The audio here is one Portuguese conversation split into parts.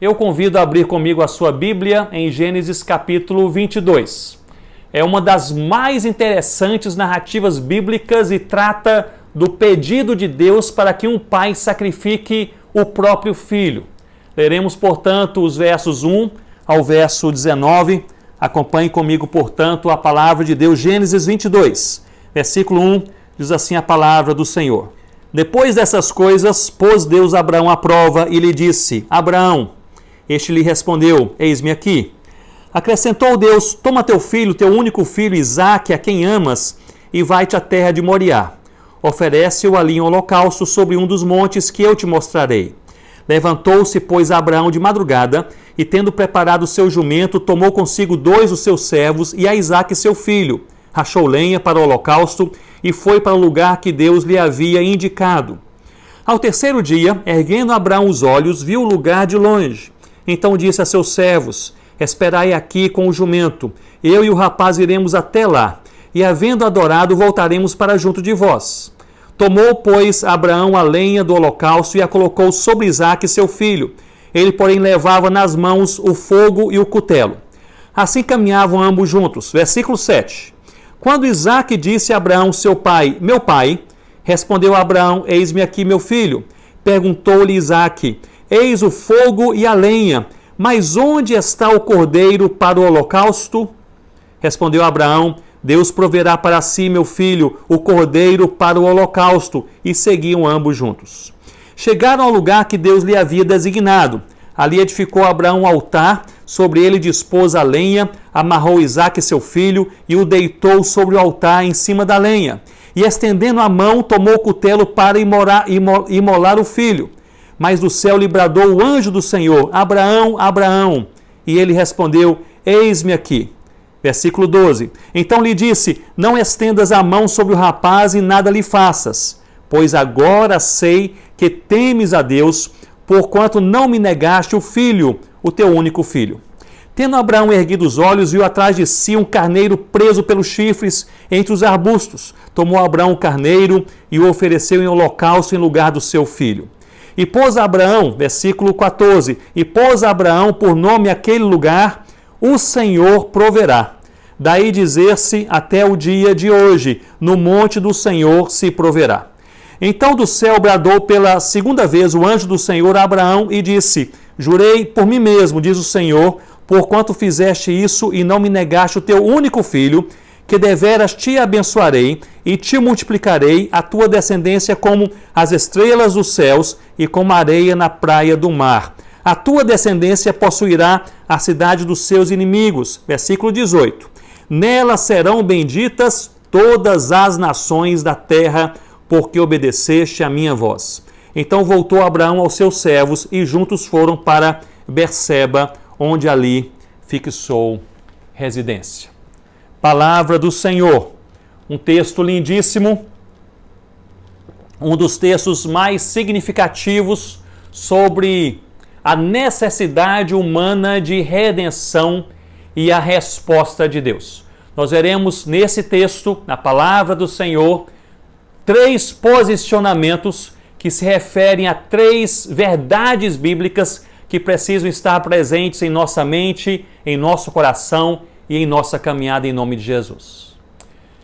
Eu convido a abrir comigo a sua Bíblia em Gênesis capítulo 22. É uma das mais interessantes narrativas bíblicas e trata do pedido de Deus para que um pai sacrifique o próprio filho. Leremos, portanto, os versos 1 ao verso 19. Acompanhe comigo, portanto, a palavra de Deus. Gênesis 22, versículo 1, diz assim a palavra do Senhor. Depois dessas coisas, pôs Deus Abraão à prova e lhe disse: Abraão. Este lhe respondeu: Eis-me aqui. Acrescentou Deus: Toma teu filho, teu único filho, Isaque, a quem amas, e vai-te à terra de Moriá. Oferece-o ali em holocausto sobre um dos montes que eu te mostrarei. Levantou-se, pois, Abraão de madrugada, e tendo preparado o seu jumento, tomou consigo 2 dos seus servos e a Isaque seu filho. Rachou lenha para o holocausto e foi para o lugar que Deus lhe havia indicado. Ao terceiro dia, erguendo Abraão os olhos, viu o lugar de longe. Então disse a seus servos: Esperai aqui com o jumento, eu e o rapaz iremos até lá, e havendo adorado, voltaremos para junto de vós. Tomou, pois, Abraão a lenha do holocausto e a colocou sobre Isaque seu filho. Ele, porém, levava nas mãos o fogo e o cutelo. Assim caminhavam ambos juntos. Versículo 7. Quando Isaque disse a Abraão, seu pai: Meu pai, respondeu Abraão: Eis-me aqui, meu filho. Perguntou-lhe Isaque: Eis o fogo e a lenha, mas onde está o cordeiro para o holocausto? Respondeu Abraão: Deus proverá para si, meu filho, o cordeiro para o holocausto. E seguiam ambos juntos. Chegaram ao lugar que Deus lhe havia designado. Ali edificou Abraão um altar, sobre ele dispôs a lenha, amarrou Isaque seu filho e o deitou sobre o altar em cima da lenha. E estendendo a mão, tomou o cutelo para imolar o filho. Mas do céu lhe bradou o anjo do Senhor: Abraão, Abraão. E ele respondeu: Eis-me aqui. Versículo 12. Então lhe disse: Não estendas a mão sobre o rapaz e nada lhe faças, pois agora sei que temes a Deus, porquanto não me negaste o filho, o teu único filho. Tendo Abraão erguido os olhos, viu atrás de si um carneiro preso pelos chifres entre os arbustos. Tomou Abraão o carneiro e o ofereceu em holocausto em lugar do seu filho. E pôs Abraão, versículo 14, e pôs Abraão por nome aquele lugar: O Senhor proverá. Daí dizer-se até o dia de hoje: No monte do Senhor se proverá. Então do céu bradou pela segunda vez o anjo do Senhor a Abraão e disse: Jurei por mim mesmo, diz o Senhor, porquanto fizeste isso e não me negaste o teu único filho, que deveras te abençoarei e te multiplicarei a tua descendência como as estrelas dos céus e como a areia na praia do mar. A tua descendência possuirá a cidade dos seus inimigos. Versículo 18. Nela serão benditas todas as nações da terra, porque obedeceste a minha voz. Então voltou Abraão aos seus servos e juntos foram para Berseba, onde ali fixou residência. Palavra do Senhor. Um texto lindíssimo, um dos textos mais significativos sobre a necessidade humana de redenção e a resposta de Deus. Nós veremos nesse texto, na palavra do Senhor, 3 posicionamentos que se referem a 3 verdades bíblicas que precisam estar presentes em nossa mente, em nosso coração e em nossa caminhada em nome de Jesus.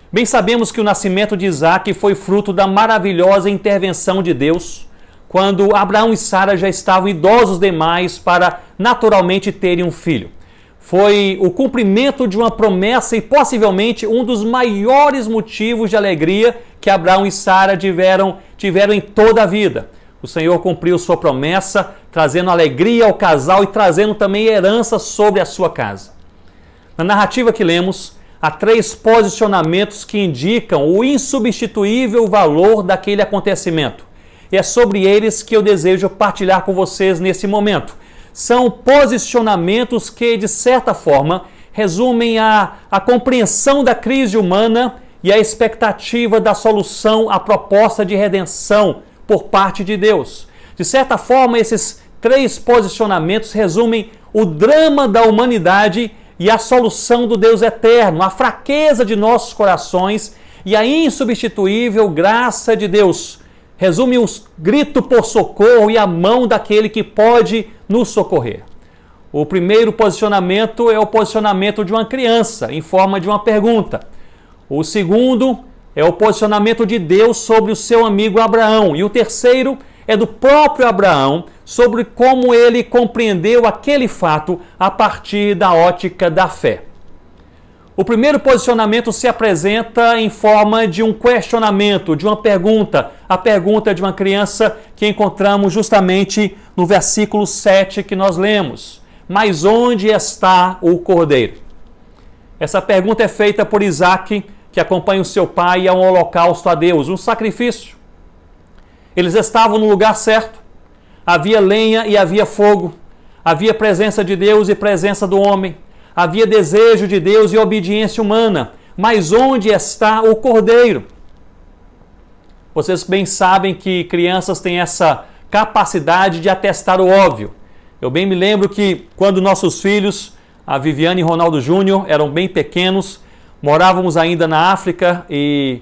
Bem sabemos que o nascimento de Isaque foi fruto da maravilhosa intervenção de Deus, quando Abraão e Sara já estavam idosos demais para naturalmente terem um filho. Foi o cumprimento de uma promessa e possivelmente um dos maiores motivos de alegria que Abraão e Sara tiveram em toda a vida. O Senhor cumpriu sua promessa, trazendo alegria ao casal e trazendo também herança sobre a sua casa. Na narrativa que lemos, há 3 posicionamentos que indicam o insubstituível valor daquele acontecimento. E é sobre eles que eu desejo partilhar com vocês nesse momento. São posicionamentos que, de certa forma, resumem a compreensão da crise humana e a expectativa da solução à proposta de redenção por parte de Deus. De certa forma, esses 3 posicionamentos resumem o drama da humanidade e a solução do Deus eterno, a fraqueza de nossos corações e a insubstituível graça de Deus resume o grito por socorro e a mão daquele que pode nos socorrer. O primeiro posicionamento é o posicionamento de uma criança, em forma de uma pergunta. O segundo é o posicionamento de Deus sobre o seu amigo Abraão. E o terceiro é do próprio Abraão, sobre como ele compreendeu aquele fato a partir da ótica da fé. O primeiro posicionamento se apresenta em forma de um questionamento, de uma pergunta, a pergunta de uma criança que encontramos justamente no versículo 7 que nós lemos. Mas onde está o cordeiro? Essa pergunta é feita por Isaque, que acompanha o seu pai a um holocausto a Deus, um sacrifício. Eles estavam no lugar certo, havia lenha e havia fogo, havia presença de Deus e presença do homem, havia desejo de Deus e obediência humana, mas onde está o cordeiro? Vocês bem sabem que crianças têm essa capacidade de atestar o óbvio. Eu bem me lembro que quando nossos filhos, a Viviane e Ronaldo Júnior, eram bem pequenos, morávamos ainda na África e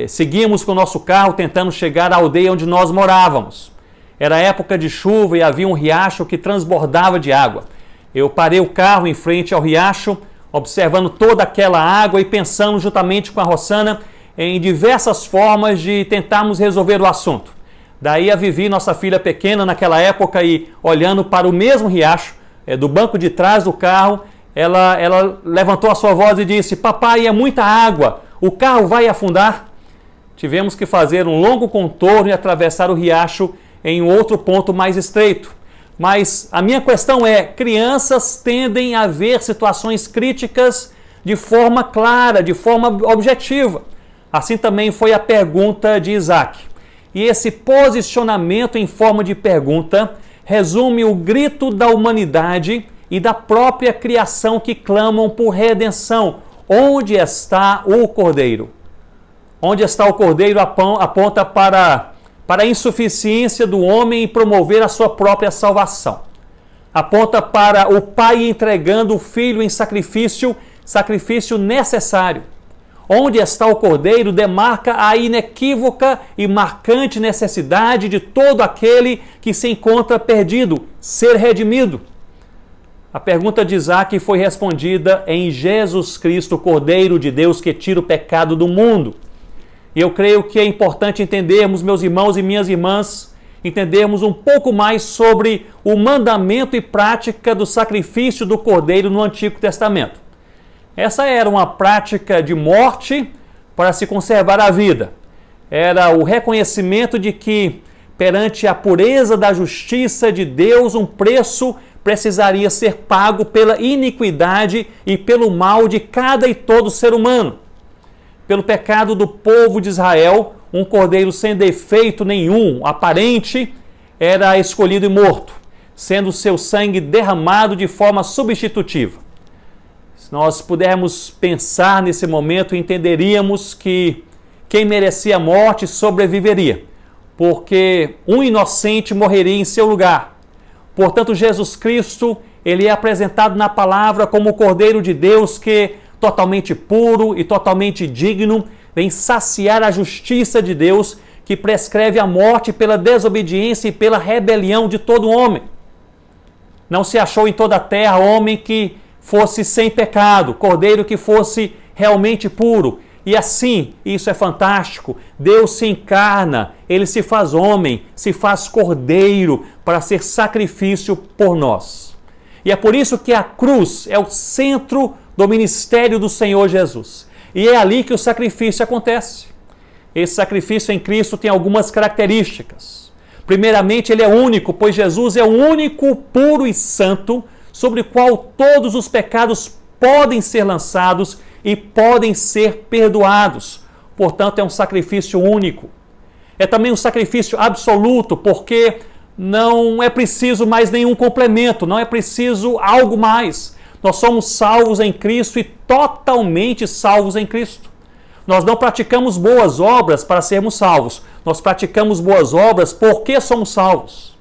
seguíamos com o nosso carro tentando chegar à aldeia onde nós morávamos. Era época de chuva e havia um riacho que transbordava de água. Eu parei o carro em frente ao riacho, observando toda aquela água e pensando juntamente com a Rossana em diversas formas de tentarmos resolver o assunto. Daí a Vivi, nossa filha pequena naquela época, e olhando para o mesmo riacho, do banco de trás do carro, ela levantou a sua voz e disse: papai, é muita água, o carro vai afundar. Tivemos que fazer um longo contorno e atravessar o riacho em um outro ponto mais estreito. Mas a minha questão é, crianças tendem a ver situações críticas de forma clara, de forma objetiva. Assim também foi a pergunta de Isaque. E esse posicionamento em forma de pergunta resume o grito da humanidade e da própria criação que clamam por redenção. Onde está o Cordeiro? Onde está o Cordeiro aponta para a insuficiência do homem em promover a sua própria salvação. Aponta para o Pai entregando o Filho em sacrifício necessário. Onde está o Cordeiro demarca a inequívoca e marcante necessidade de todo aquele que se encontra perdido, ser redimido. A pergunta de Isaque foi respondida em Jesus Cristo, Cordeiro de Deus que tira o pecado do mundo. E eu creio que é importante entendermos, meus irmãos e minhas irmãs, entendermos um pouco mais sobre o mandamento e prática do sacrifício do Cordeiro no Antigo Testamento. Essa era uma prática de morte para se conservar a vida. Era o reconhecimento de que, perante a pureza da justiça de Deus, um preço precisaria ser pago pela iniquidade e pelo mal de cada e todo ser humano. Pelo pecado do povo de Israel, um cordeiro sem defeito nenhum, aparente, era escolhido e morto, sendo seu sangue derramado de forma substitutiva. Se nós pudermos pensar nesse momento, entenderíamos que quem merecia a morte sobreviveria, porque um inocente morreria em seu lugar. Portanto, Jesus Cristo, ele é apresentado na palavra como o Cordeiro de Deus que, totalmente puro e totalmente digno, vem saciar a justiça de Deus que prescreve a morte pela desobediência e pela rebelião de todo homem. Não se achou em toda a terra homem que fosse sem pecado, cordeiro que fosse realmente puro. E assim, isso é fantástico, Deus se encarna, ele se faz homem, se faz cordeiro para ser sacrifício por nós. E é por isso que a cruz é o centro do ministério do Senhor Jesus. E é ali que o sacrifício acontece. Esse sacrifício em Cristo tem algumas características. Primeiramente, ele é único, pois Jesus é o único puro e santo sobre o qual todos os pecados podem ser lançados e podem ser perdoados. Portanto, é um sacrifício único. É também um sacrifício absoluto, porque não é preciso mais nenhum complemento, não é preciso algo mais. Nós somos salvos em Cristo e totalmente salvos em Cristo. Nós não praticamos boas obras para sermos salvos. Nós praticamos boas obras porque somos salvos.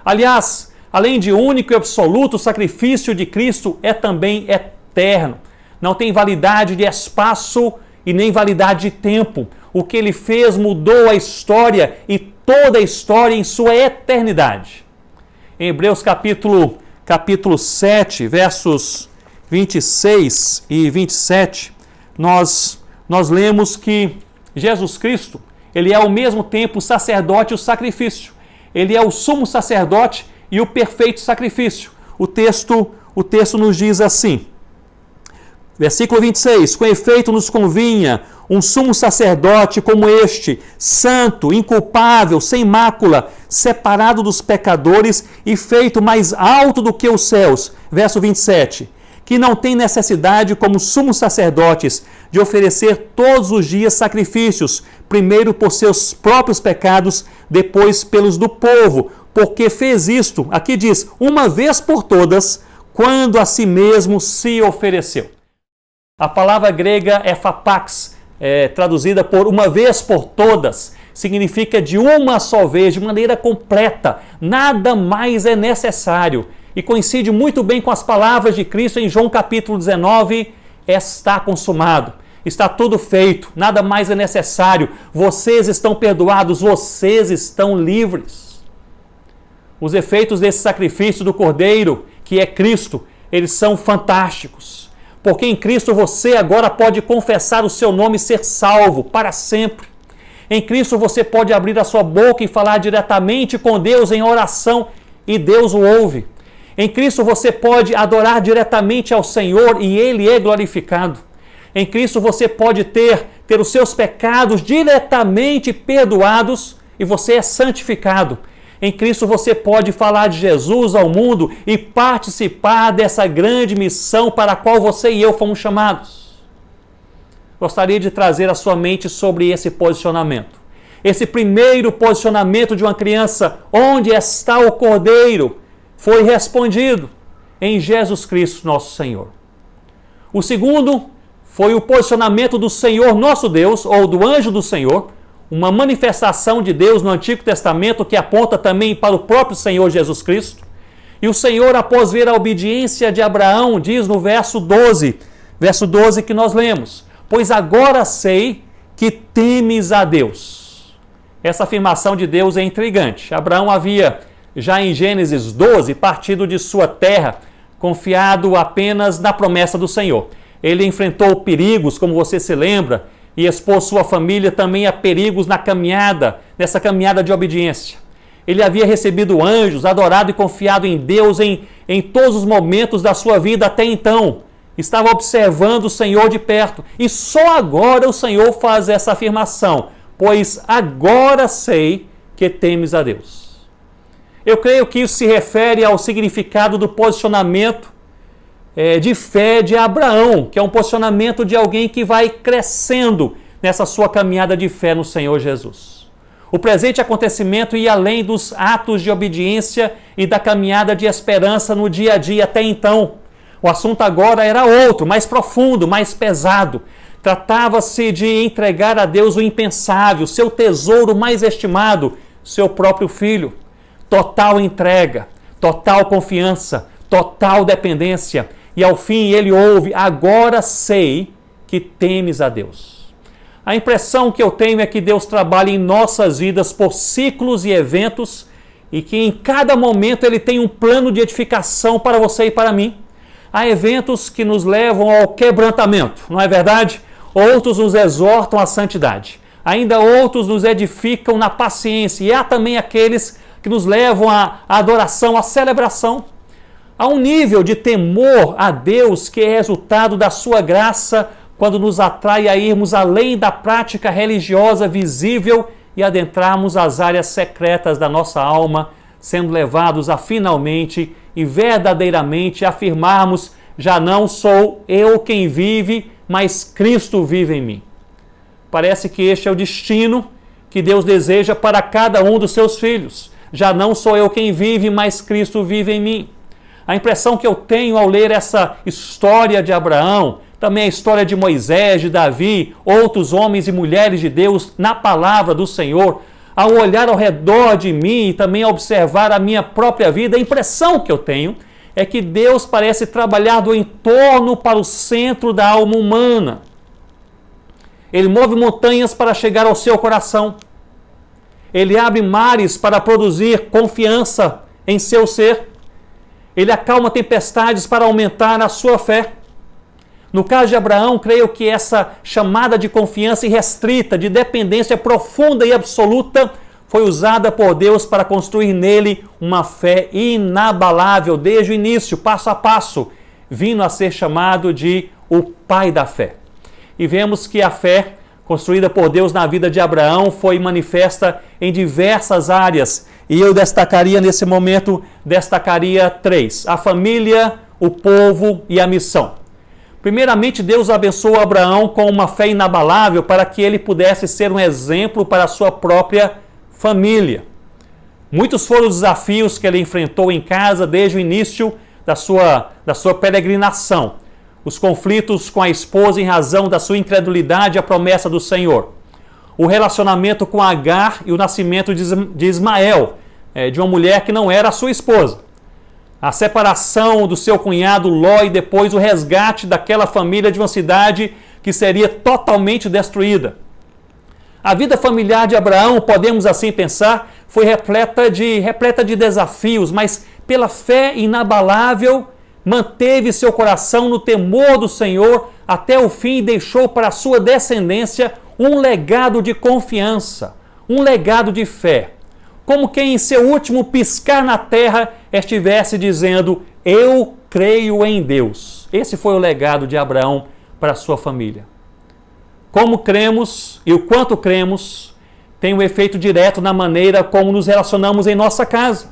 Aliás, além de único e absoluto, o sacrifício de Cristo é também eterno. Não tem validade de espaço e nem validade de tempo. O que ele fez mudou a história e toda a história em sua eternidade. Em Hebreus capítulo 7, versos 26 e 27, nós lemos que Jesus Cristo, ele é ao mesmo tempo o sacerdote e o sacrifício. Ele é o sumo sacerdote e o perfeito sacrifício. O texto nos diz assim, versículo 26, com efeito nos convinha um sumo sacerdote como este, santo, inculpável, sem mácula, separado dos pecadores e feito mais alto do que os céus. Verso 27, que não tem necessidade, como sumos sacerdotes, de oferecer todos os dias sacrifícios, primeiro por seus próprios pecados, depois pelos do povo, porque fez isto, aqui diz, uma vez por todas, quando a si mesmo se ofereceu. A palavra grega ephapax, traduzida por uma vez por todas, significa de uma só vez, de maneira completa, nada mais é necessário. E coincide muito bem com as palavras de Cristo em João capítulo 19, está consumado, está tudo feito, nada mais é necessário, vocês estão perdoados, vocês estão livres. Os efeitos desse sacrifício do Cordeiro, que é Cristo, eles são fantásticos, porque em Cristo você agora pode confessar o seu nome e ser salvo para sempre. Em Cristo você pode abrir a sua boca e falar diretamente com Deus em oração e Deus o ouve. Em Cristo você pode adorar diretamente ao Senhor e Ele é glorificado. Em Cristo você pode ter os seus pecados diretamente perdoados e você é santificado. Em Cristo você pode falar de Jesus ao mundo e participar dessa grande missão para a qual você e eu fomos chamados. Gostaria de trazer a sua mente sobre esse posicionamento. Esse primeiro posicionamento de uma criança, onde está o Cordeiro, foi respondido em Jesus Cristo, nosso Senhor. O segundo foi o posicionamento do Senhor nosso Deus, ou do anjo do Senhor, uma manifestação de Deus no Antigo Testamento que aponta também para o próprio Senhor Jesus Cristo. E o Senhor, após ver a obediência de Abraão, diz no verso 12 que nós lemos, pois agora sei que temes a Deus. Essa afirmação de Deus é intrigante. Abraão havia, já em Gênesis 12, partido de sua terra, confiado apenas na promessa do Senhor. Ele enfrentou perigos, como você se lembra, e expôs sua família também a perigos nessa caminhada de obediência. Ele havia recebido anjos, adorado e confiado em Deus em todos os momentos da sua vida até então. Estava observando o Senhor de perto. E só agora o Senhor faz essa afirmação, pois agora sei que temes a Deus. Eu creio que isso se refere ao significado do posicionamento de fé de Abraão, que é um posicionamento de alguém que vai crescendo nessa sua caminhada de fé no Senhor Jesus. O presente acontecimento ia além dos atos de obediência e da caminhada de esperança no dia a dia até então. O assunto agora era outro, mais profundo, mais pesado. Tratava-se de entregar a Deus o impensável, seu tesouro mais estimado, seu próprio filho. Total entrega, total confiança, total dependência. E ao fim ele ouve, agora sei que temes a Deus. A impressão que eu tenho é que Deus trabalha em nossas vidas por ciclos e eventos e que em cada momento Ele tem um plano de edificação para você e para mim. Há eventos que nos levam ao quebrantamento, não é verdade? Outros nos exortam à santidade. Ainda outros nos edificam na paciência. E há também aqueles que nos levam à adoração, à celebração. Há um nível de temor a Deus que é resultado da sua graça quando nos atrai a irmos além da prática religiosa visível e adentrarmos as áreas secretas da nossa alma, sendo levados a finalmente e verdadeiramente afirmarmos: já não sou eu quem vive, mas Cristo vive em mim. Parece que este é o destino que Deus deseja para cada um dos seus filhos. Já não sou eu quem vive, mas Cristo vive em mim. A impressão que eu tenho ao ler essa história de Abraão, também a história de Moisés, de Davi, outros homens e mulheres de Deus na palavra do Senhor, ao olhar ao redor de mim e também ao observar a minha própria vida, a impressão que eu tenho é que Deus parece trabalhar do entorno para o centro da alma humana. Ele move montanhas para chegar ao seu coração. Ele abre mares para produzir confiança em seu ser. Ele acalma tempestades para aumentar a sua fé. No caso de Abraão, creio que essa chamada de confiança irrestrita, de dependência profunda e absoluta, foi usada por Deus para construir nele uma fé inabalável desde o início, passo a passo, vindo a ser chamado de o pai da fé. E vemos que a fé construída por Deus na vida de Abraão foi manifesta em diversas áreas. E eu destacaria nesse momento, três: a família, o povo e a missão. Primeiramente, Deus abençoou Abraão com uma fé inabalável para que ele pudesse ser um exemplo para a sua própria família. Muitos foram os desafios que ele enfrentou em casa desde o início da sua peregrinação. Os conflitos com a esposa em razão da sua incredulidade à promessa do Senhor. O relacionamento com Agar e o nascimento de Ismael, de uma mulher que não era a sua esposa. A separação do seu cunhado Ló e depois o resgate daquela família de uma cidade que seria totalmente destruída. A vida familiar de Abraão, podemos assim pensar, foi repleta de desafios, mas pela fé inabalável, manteve seu coração no temor do Senhor até o fim e deixou para a sua descendência um legado de confiança, um legado de fé. Como quem em seu último piscar na terra estivesse dizendo: eu creio em Deus. Esse foi o legado de Abraão para a sua família. Como cremos e o quanto cremos tem um efeito direto na maneira como nos relacionamos em nossa casa.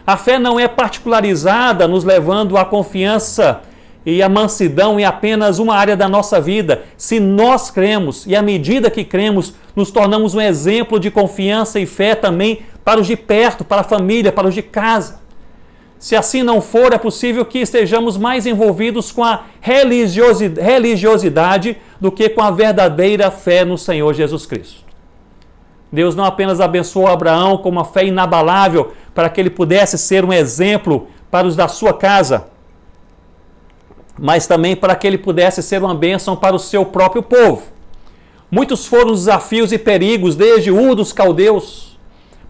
A fé não é particularizada, nos levando à confiança e à mansidão em apenas uma área da nossa vida. Se nós cremos e à medida que cremos, nos tornamos um exemplo de confiança e fé também para os de perto, para a família, para os de casa. Se assim não for, é possível que estejamos mais envolvidos com a religiosidade do que com a verdadeira fé no Senhor Jesus Cristo. Deus não apenas abençoou Abraão com uma fé inabalável para que ele pudesse ser um exemplo para os da sua casa, mas também para que ele pudesse ser uma bênção para o seu próprio povo. Muitos foram os desafios e perigos, desde Ur dos Caldeus,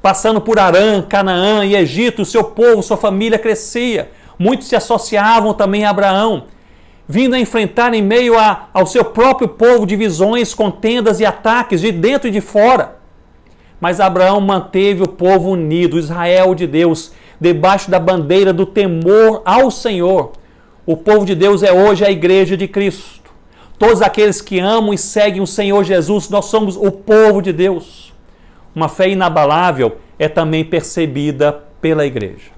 passando por Arã, Canaã e Egito. O seu povo, sua família crescia. Muitos se associavam também a Abraão, vindo a enfrentar em meio ao seu próprio povo divisões, contendas e ataques de dentro e de fora. Mas Abraão manteve o povo unido, Israel de Deus, debaixo da bandeira do temor ao Senhor. O povo de Deus é hoje a igreja de Cristo. Todos aqueles que amam e seguem o Senhor Jesus, nós somos o povo de Deus. Uma fé inabalável é também percebida pela igreja.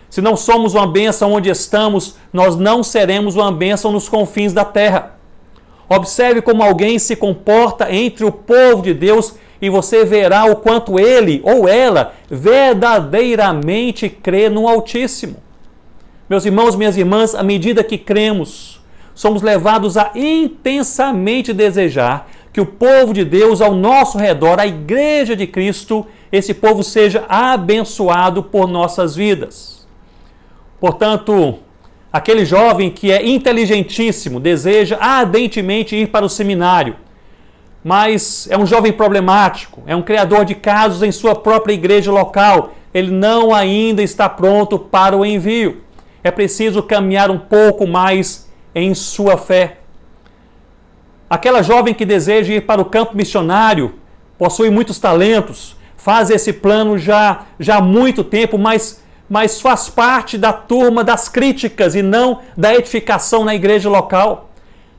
Se não somos uma bênção onde estamos, nós não seremos uma bênção nos confins da terra. Observe como alguém se comporta entre o povo de Deus e você verá o quanto ele ou ela verdadeiramente crê no Altíssimo. Meus irmãos, minhas irmãs, à medida que cremos, somos levados a intensamente desejar que o povo de Deus ao nosso redor, a igreja de Cristo, esse povo seja abençoado por nossas vidas. Portanto, aquele jovem que é inteligentíssimo, deseja ardentemente ir para o seminário, mas é um jovem problemático, é um criador de casos em sua própria igreja local, ele não ainda está pronto para o envio. É preciso caminhar um pouco mais em sua fé. Aquela jovem que deseja ir para o campo missionário, possui muitos talentos, faz esse plano já há muito tempo, mas faz parte da turma das críticas e não da edificação na igreja local.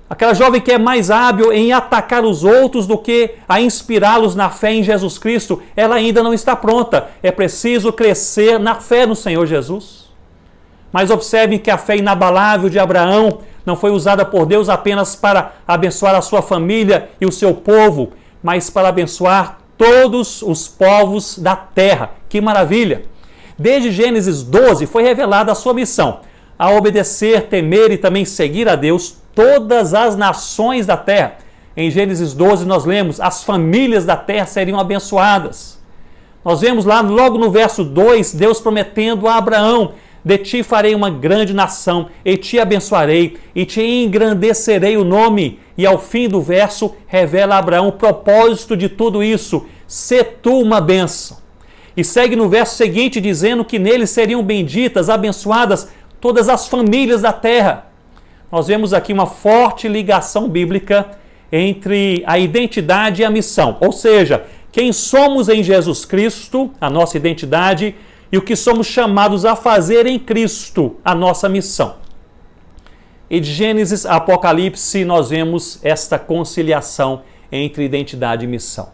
Aquela jovem que é mais hábil em atacar os outros do que a inspirá-los na fé em Jesus Cristo, ela ainda não está pronta. É preciso crescer na fé no Senhor Jesus. Mas observem que a fé inabalável de Abraão não foi usada por Deus apenas para abençoar a sua família e o seu povo, mas para abençoar todos os povos da terra. Que maravilha! Desde Gênesis 12 foi revelada a sua missão, a obedecer, temer e também seguir a Deus todas as nações da terra. Em Gênesis 12 nós lemos, as famílias da terra seriam abençoadas. Nós vemos lá logo no verso 2, Deus prometendo a Abraão, de ti farei uma grande nação, e te abençoarei, e te engrandecerei o nome. E ao fim do verso, revela a Abraão o propósito de tudo isso: sê tu uma bênção. E segue no verso seguinte dizendo que nele seriam benditas, abençoadas todas as famílias da terra. Nós vemos aqui uma forte ligação bíblica entre a identidade e a missão. Ou seja, quem somos em Jesus Cristo, a nossa identidade, e o que somos chamados a fazer em Cristo, a nossa missão. E de Gênesis a Apocalipse nós vemos esta conciliação entre identidade e missão.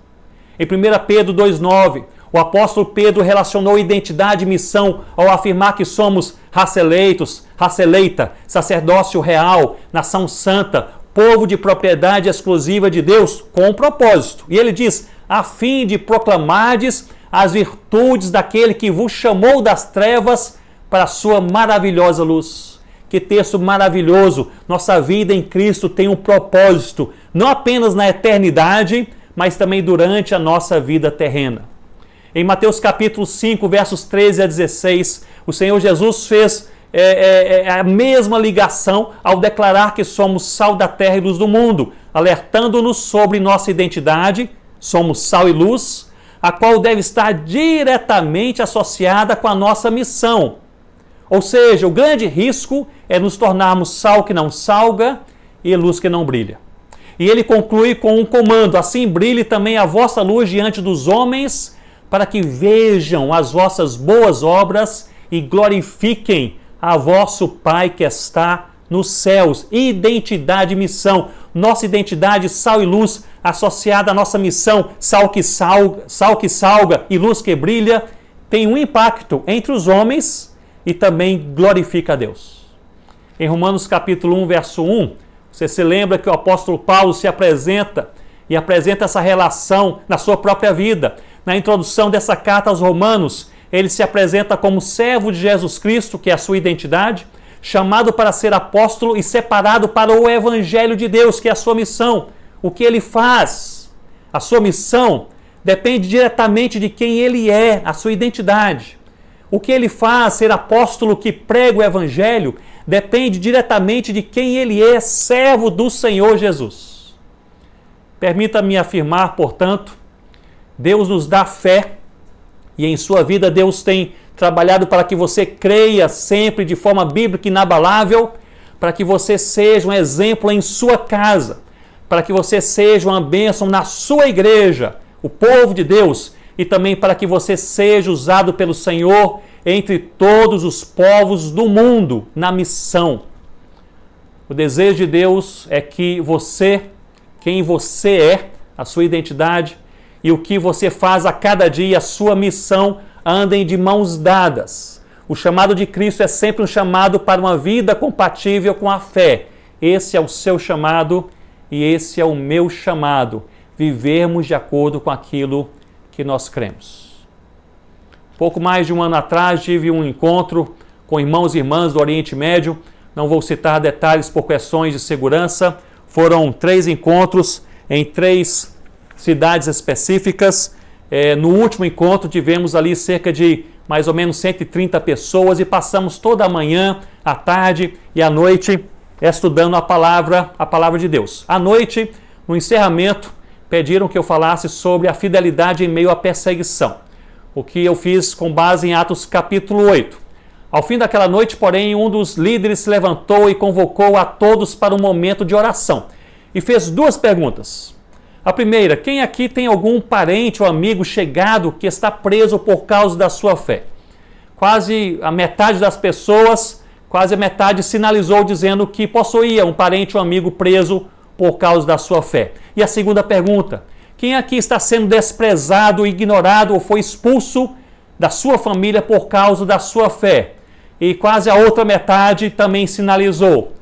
Em 1 Pedro 2,9, o apóstolo Pedro relacionou identidade e missão ao afirmar que somos raça eleita, sacerdócio real, nação santa, povo de propriedade exclusiva de Deus, com um propósito. E ele diz: a fim de proclamardes as virtudes daquele que vos chamou das trevas para a sua maravilhosa luz. Que texto maravilhoso! Nossa vida em Cristo tem um propósito, não apenas na eternidade, mas também durante a nossa vida terrena. Em Mateus capítulo 5, versos 13 a 16, o Senhor Jesus fez a mesma ligação ao declarar que somos sal da terra e luz do mundo, alertando-nos sobre nossa identidade, somos sal e luz, a qual deve estar diretamente associada com a nossa missão. Ou seja, o grande risco é nos tornarmos sal que não salga e luz que não brilha. E ele conclui com um comando: assim brilhe também a vossa luz diante dos homens, para que vejam as vossas boas obras e glorifiquem a vosso Pai que está nos céus. Identidade e missão. Nossa identidade, sal e luz, associada à nossa missão, sal que salga e luz que brilha, tem um impacto entre os homens e também glorifica a Deus. Em Romanos capítulo 1, verso 1, você se lembra que o apóstolo Paulo se apresenta e apresenta essa relação na sua própria vida. Na introdução dessa carta aos Romanos, ele se apresenta como servo de Jesus Cristo, que é a sua identidade, chamado para ser apóstolo e separado para o Evangelho de Deus, que é a sua missão. O que ele faz, a sua missão, depende diretamente de quem ele é, a sua identidade. O que ele faz, ser apóstolo que prega o Evangelho, depende diretamente de quem ele é, servo do Senhor Jesus. Permita-me afirmar, portanto, Deus nos dá fé e em sua vida Deus tem trabalhado para que você creia sempre de forma bíblica inabalável, para que você seja um exemplo em sua casa, para que você seja uma bênção na sua igreja, o povo de Deus, e também para que você seja usado pelo Senhor entre todos os povos do mundo na missão. O desejo de Deus é que você, quem você é, a sua identidade, e o que você faz a cada dia, a sua missão, andem de mãos dadas. O chamado de Cristo é sempre um chamado para uma vida compatível com a fé. Esse é o seu chamado e esse é o meu chamado. Vivermos de acordo com aquilo que nós cremos. Pouco mais de um ano atrás tive um encontro com irmãos e irmãs do Oriente Médio. Não vou citar detalhes por questões de segurança. Foram 3 encontros em 3 cidades específicas. No último encontro tivemos ali cerca de mais ou menos 130 pessoas e passamos toda a manhã, a tarde e a noite estudando a palavra de Deus. À noite, no encerramento, pediram que eu falasse sobre a fidelidade em meio à perseguição, o que eu fiz com base em Atos capítulo 8. Ao fim daquela noite, porém, um dos líderes se levantou e convocou a todos para um momento de oração e fez 2 perguntas. A primeira: quem aqui tem algum parente ou amigo chegado que está preso por causa da sua fé? Quase a metade das pessoas, quase a metade sinalizou dizendo que possuía um parente ou amigo preso por causa da sua fé. E a segunda pergunta: quem aqui está sendo desprezado, ignorado ou foi expulso da sua família por causa da sua fé? E quase a outra metade também sinalizou.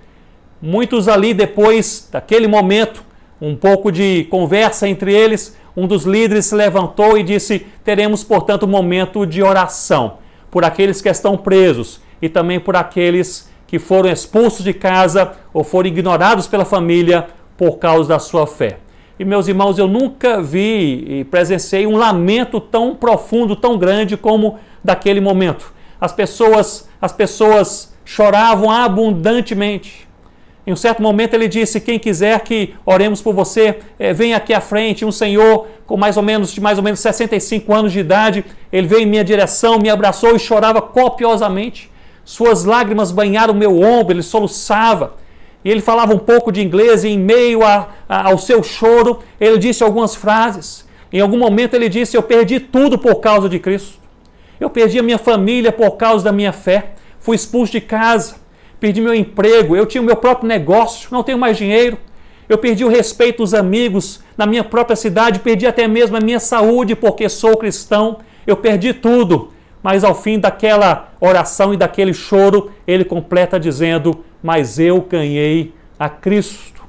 Muitos ali, depois daquele momento, um pouco de conversa entre eles, um dos líderes se levantou e disse: teremos, portanto, um momento de oração por aqueles que estão presos e também por aqueles que foram expulsos de casa ou foram ignorados pela família por causa da sua fé. E, meus irmãos, eu nunca vi e presenciei um lamento tão profundo, tão grande como daquele momento. as pessoas choravam abundantemente. Em um certo momento ele disse: quem quiser que oremos por você, venha aqui à frente. Um senhor com mais ou menos 65 anos de idade, ele veio em minha direção, me abraçou e chorava copiosamente. Suas lágrimas banharam o meu ombro, ele soluçava. E ele falava um pouco de inglês e em meio ao seu choro, ele disse algumas frases. Em algum momento ele disse: eu perdi tudo por causa de Cristo. Eu perdi a minha família por causa da minha fé. Fui expulso de casa. Perdi meu emprego. Eu tinha o meu próprio negócio. Não tenho mais dinheiro. Eu perdi o respeito dos amigos na minha própria cidade. Perdi até mesmo a minha saúde porque sou cristão. Eu perdi tudo. Mas ao fim daquela oração e daquele choro, ele completa dizendo: mas eu ganhei a Cristo.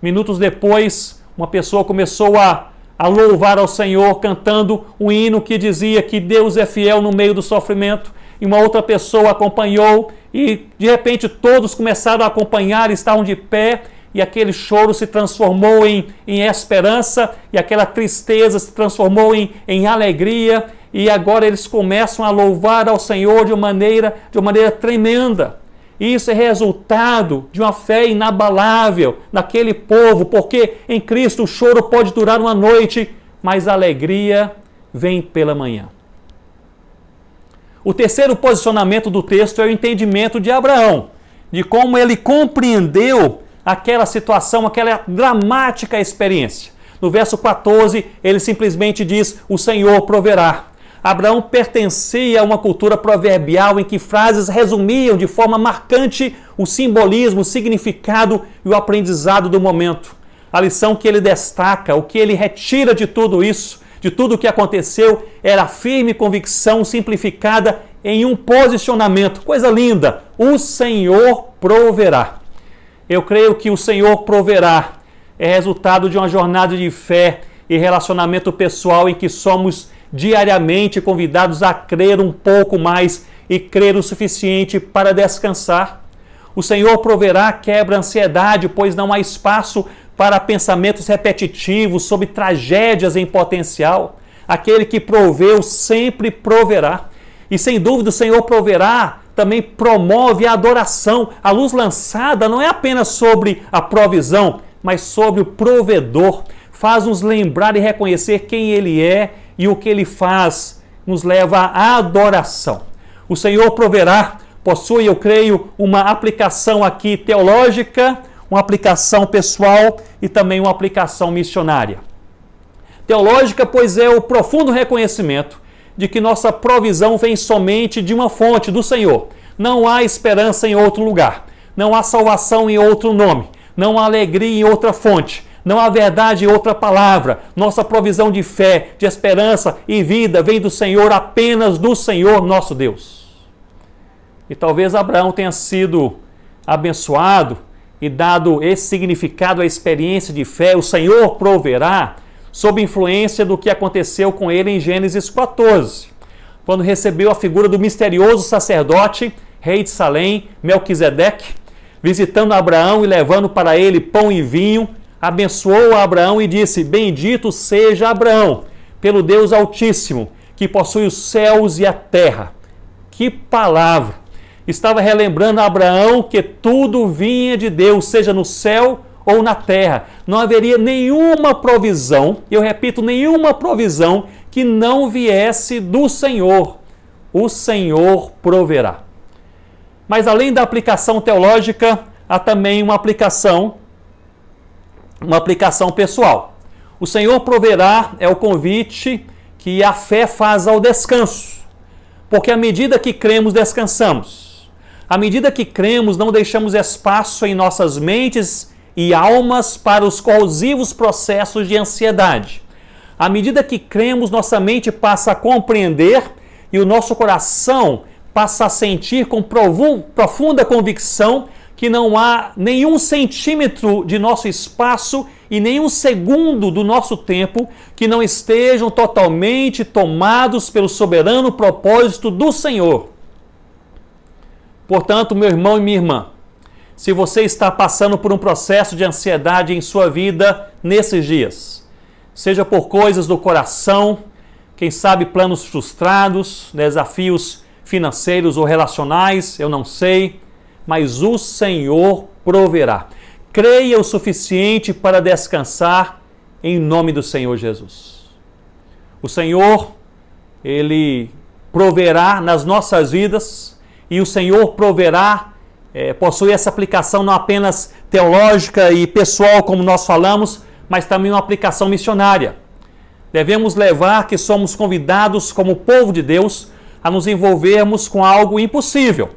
Minutos depois, uma pessoa começou a louvar ao Senhor, cantando um hino que dizia que Deus é fiel no meio do sofrimento. E uma outra pessoa acompanhou e de repente todos começaram a acompanhar, estavam de pé, e aquele choro se transformou em esperança, e aquela tristeza se transformou em alegria, e agora eles começam a louvar ao Senhor de uma maneira tremenda. E isso é resultado de uma fé inabalável naquele povo, porque em Cristo o choro pode durar uma noite, mas a alegria vem pela manhã. O terceiro posicionamento do texto é o entendimento de Abraão, de como ele compreendeu aquela situação, aquela dramática experiência. No verso 14, ele simplesmente diz: o Senhor proverá. Abraão pertencia a uma cultura proverbial em que frases resumiam de forma marcante o simbolismo, o significado e o aprendizado do momento. A lição que ele destaca, o que ele retira de tudo isso, de tudo o que aconteceu, era a firme convicção simplificada em um posicionamento. Coisa linda! O Senhor proverá. Eu creio que o Senhor proverá é resultado de uma jornada de fé e relacionamento pessoal em que somos diariamente convidados a crer um pouco mais e crer o suficiente para descansar. O Senhor proverá quebra a ansiedade, pois não há espaço para pensamentos repetitivos sobre tragédias em potencial. Aquele que proveu sempre proverá. E sem dúvida o Senhor proverá também promove a adoração. A luz lançada não é apenas sobre a provisão, mas sobre o provedor. Faz-nos lembrar e reconhecer quem Ele é e o que Ele faz, nos leva à adoração. O Senhor proverá, possui, eu creio, uma aplicação aqui teológica, uma aplicação pessoal e também uma aplicação missionária. Teológica, pois é o profundo reconhecimento de que nossa provisão vem somente de uma fonte, do Senhor. Não há esperança em outro lugar, não há salvação em outro nome, não há alegria em outra fonte. Não há verdade em outra palavra. Nossa provisão de fé, de esperança e vida vem do Senhor, apenas do Senhor nosso Deus. E talvez Abraão tenha sido abençoado e dado esse significado à experiência de fé, o Senhor proverá, sob influência do que aconteceu com ele em Gênesis 14, quando recebeu a figura do misterioso sacerdote, rei de Salém, Melquisedeque, visitando Abraão e levando para ele pão e vinho. Abençoou a Abraão e disse: bendito seja Abraão, pelo Deus Altíssimo, que possui os céus e a terra. Que palavra! Estava relembrando a Abraão que tudo vinha de Deus, seja no céu ou na terra. Não haveria nenhuma provisão, eu repito, nenhuma provisão que não viesse do Senhor. O Senhor proverá. Mas além da aplicação teológica, há também uma aplicação pessoal. O Senhor proverá é o convite que a fé faz ao descanso. Porque à medida que cremos, descansamos. À medida que cremos, não deixamos espaço em nossas mentes e almas para os corrosivos processos de ansiedade. À medida que cremos, nossa mente passa a compreender e o nosso coração passa a sentir com profunda convicção que não há nenhum centímetro de nosso espaço e nenhum segundo do nosso tempo que não estejam totalmente tomados pelo soberano propósito do Senhor. Portanto, meu irmão e minha irmã, se você está passando por um processo de ansiedade em sua vida nesses dias, seja por coisas do coração, quem sabe planos frustrados, desafios financeiros ou relacionais, eu não sei, mas o Senhor proverá. Creia o suficiente para descansar em nome do Senhor Jesus. O Senhor, Ele proverá nas nossas vidas e o Senhor proverá, possui essa aplicação não apenas teológica e pessoal, como nós falamos, mas também uma aplicação missionária. Devemos levar que somos convidados como povo de Deus a nos envolvermos com algo impossível.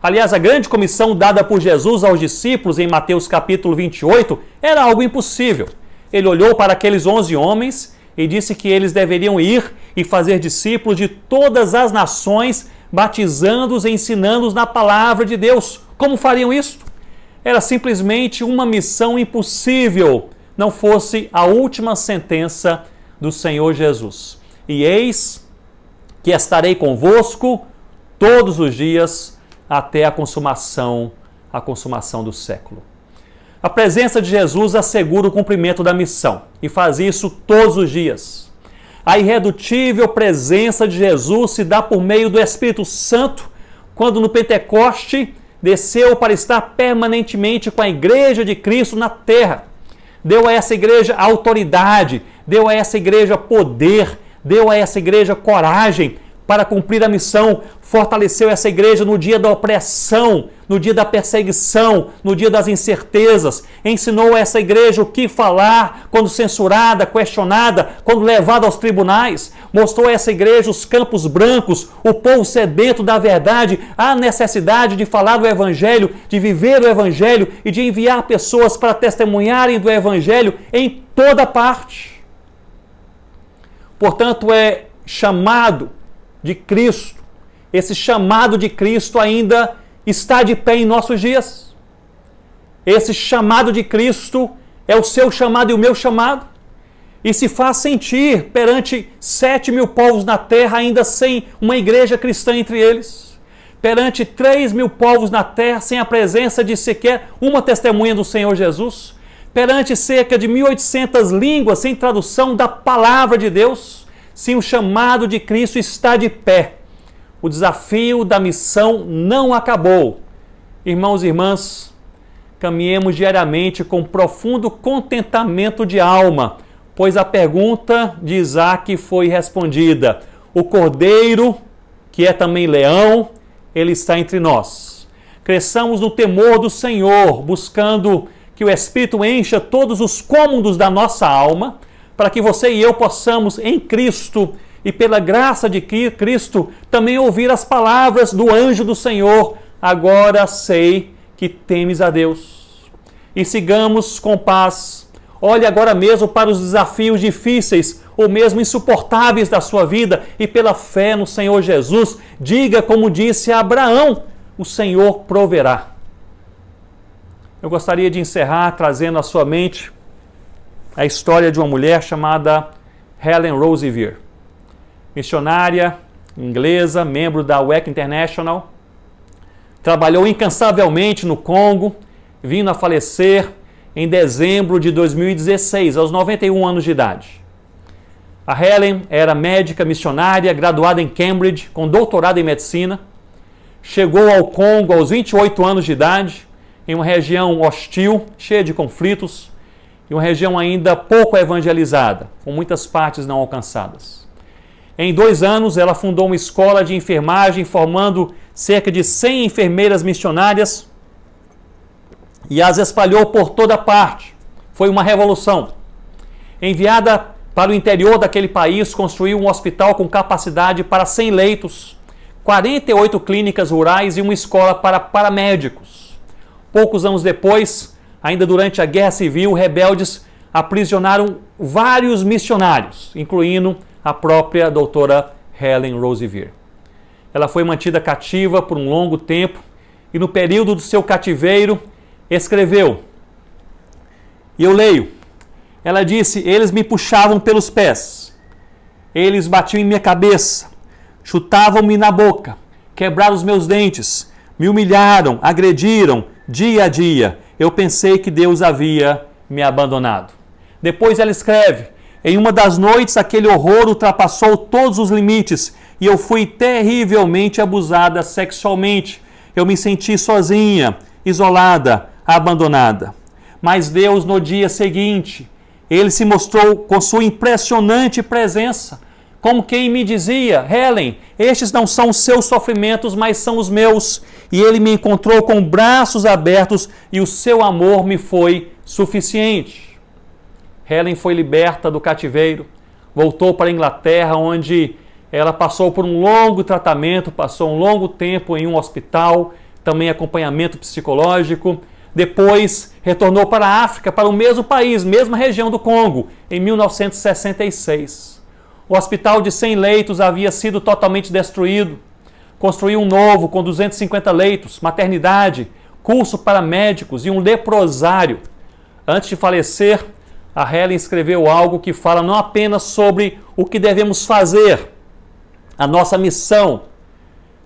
Aliás, a grande comissão dada por Jesus aos discípulos em Mateus capítulo 28 era algo impossível. Ele olhou para aqueles 11 homens e disse que eles deveriam ir e fazer discípulos de todas as nações, batizando-os e ensinando-os na palavra de Deus. Como fariam isso? Era simplesmente uma missão impossível, não fosse a última sentença do Senhor Jesus. E eis que estarei convosco todos os dias até a consumação do século. A presença de Jesus assegura o cumprimento da missão e faz isso todos os dias. A irredutível presença de Jesus se dá por meio do Espírito Santo, quando no Pentecoste desceu para estar permanentemente com a igreja de Cristo na terra. Deu a essa igreja autoridade, deu a essa igreja poder, deu a essa igreja coragem para cumprir a missão, fortaleceu essa igreja no dia da opressão, no dia da perseguição, no dia das incertezas, ensinou a essa igreja o que falar quando censurada, questionada, quando levada aos tribunais, mostrou a essa igreja os campos brancos, o povo sedento da verdade, a necessidade de falar do Evangelho, de viver o Evangelho e de enviar pessoas para testemunharem do Evangelho em toda parte. Portanto, é chamado de Cristo. Esse chamado de Cristo ainda está de pé em nossos dias. Esse chamado de Cristo é o seu chamado e o meu chamado. E se faz sentir perante 7.000 povos na terra, ainda sem uma igreja cristã entre eles. Perante 3.000 povos na terra, sem a presença de sequer uma testemunha do Senhor Jesus. Perante cerca de 1.800 línguas, sem tradução da palavra de Deus. Sim, o chamado de Cristo está de pé. O desafio da missão não acabou. Irmãos e irmãs, caminhemos diariamente com profundo contentamento de alma, pois a pergunta de Isaac foi respondida. O cordeiro, que é também leão, ele está entre nós. Cresçamos no temor do Senhor, buscando que o Espírito encha todos os cômodos da nossa alma, para que você e eu possamos, em Cristo e pela graça de Cristo, também ouvir as palavras do anjo do Senhor. Agora sei que temes a Deus. E sigamos com paz. Olhe agora mesmo para os desafios difíceis ou mesmo insuportáveis da sua vida e pela fé no Senhor Jesus, diga como disse Abraão, o Senhor proverá. Eu gostaria de encerrar trazendo à sua mente a história de uma mulher chamada Helen Roseveare, missionária inglesa, membro da WEC International, trabalhou incansavelmente no Congo, vindo a falecer em dezembro de 2016, aos 91 anos de idade. A Helen era médica missionária, graduada em Cambridge, com doutorado em medicina, chegou ao Congo aos 28 anos de idade, em uma região hostil, cheia de conflitos, e uma região ainda pouco evangelizada, com muitas partes não alcançadas. Em 2 anos, ela fundou uma escola de enfermagem, formando cerca de 100 enfermeiras missionárias e as espalhou por toda parte. Foi uma revolução. Enviada para o interior daquele país, construiu um hospital com capacidade para 100 leitos, 48 clínicas rurais e uma escola para paramédicos. Poucos anos depois, ainda durante a Guerra Civil, rebeldes aprisionaram vários missionários, incluindo a própria doutora Helen Roseveare. Ela foi mantida cativa por um longo tempo e no período do seu cativeiro escreveu, e eu leio, ela disse, eles me puxavam pelos pés, eles batiam em minha cabeça, chutavam-me na boca, quebraram os meus dentes, me humilharam, agrediram, dia a dia. Eu pensei que Deus havia me abandonado. Depois ela escreve, em uma das noites aquele horror ultrapassou todos os limites e eu fui terrivelmente abusada sexualmente. Eu me senti sozinha, isolada, abandonada. Mas Deus, no dia seguinte, Ele se mostrou com sua impressionante presença, como quem me dizia: Helen, estes não são os seus sofrimentos, mas são os meus. E Ele me encontrou com braços abertos e o seu amor me foi suficiente. Helen foi liberta do cativeiro, voltou para a Inglaterra, onde ela passou por um longo tratamento, passou um longo tempo em um hospital, também acompanhamento psicológico. Depois retornou para a África, para o mesmo país, mesma região do Congo, em 1966. O hospital de 100 leitos havia sido totalmente destruído. Construiu um novo com 250 leitos, maternidade, curso para médicos e um leprosário. Antes de falecer, a Helen escreveu algo que fala não apenas sobre o que devemos fazer, a nossa missão,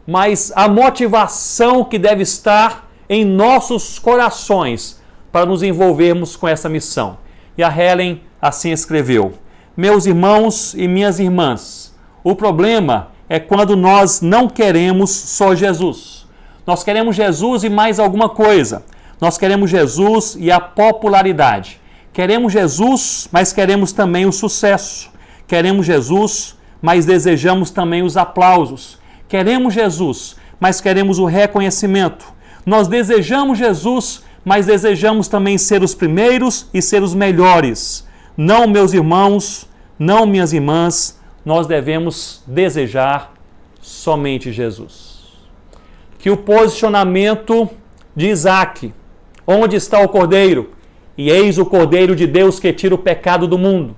mas a motivação que deve estar em nossos corações para nos envolvermos com essa missão. E a Helen assim escreveu: meus irmãos e minhas irmãs, o problema é quando nós não queremos só Jesus. Nós queremos Jesus e mais alguma coisa. Nós queremos Jesus e a popularidade. Queremos Jesus, mas queremos também o sucesso. Queremos Jesus, mas desejamos também os aplausos. Queremos Jesus, mas queremos o reconhecimento. Nós desejamos Jesus, mas desejamos também ser os primeiros e ser os melhores. Não, meus irmãos, não, minhas irmãs, nós devemos desejar somente Jesus. Que o posicionamento de Isaac, onde está o Cordeiro? E eis o Cordeiro de Deus que tira o pecado do mundo.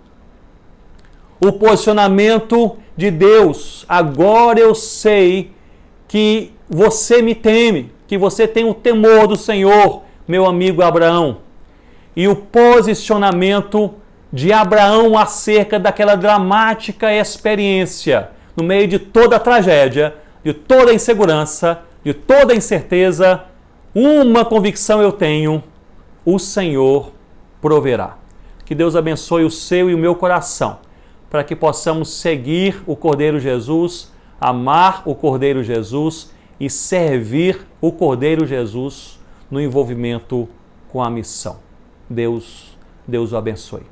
O posicionamento de Deus: agora eu sei que você me teme, que você tem o temor do Senhor, meu amigo Abraão. E o posicionamento de Abraão acerca daquela dramática experiência, no meio de toda a tragédia, de toda a insegurança, de toda a incerteza, uma convicção eu tenho: o Senhor proverá. Que Deus abençoe o seu e o meu coração, para que possamos seguir o Cordeiro Jesus, amar o Cordeiro Jesus e servir o Cordeiro Jesus no envolvimento com a missão. Deus o abençoe.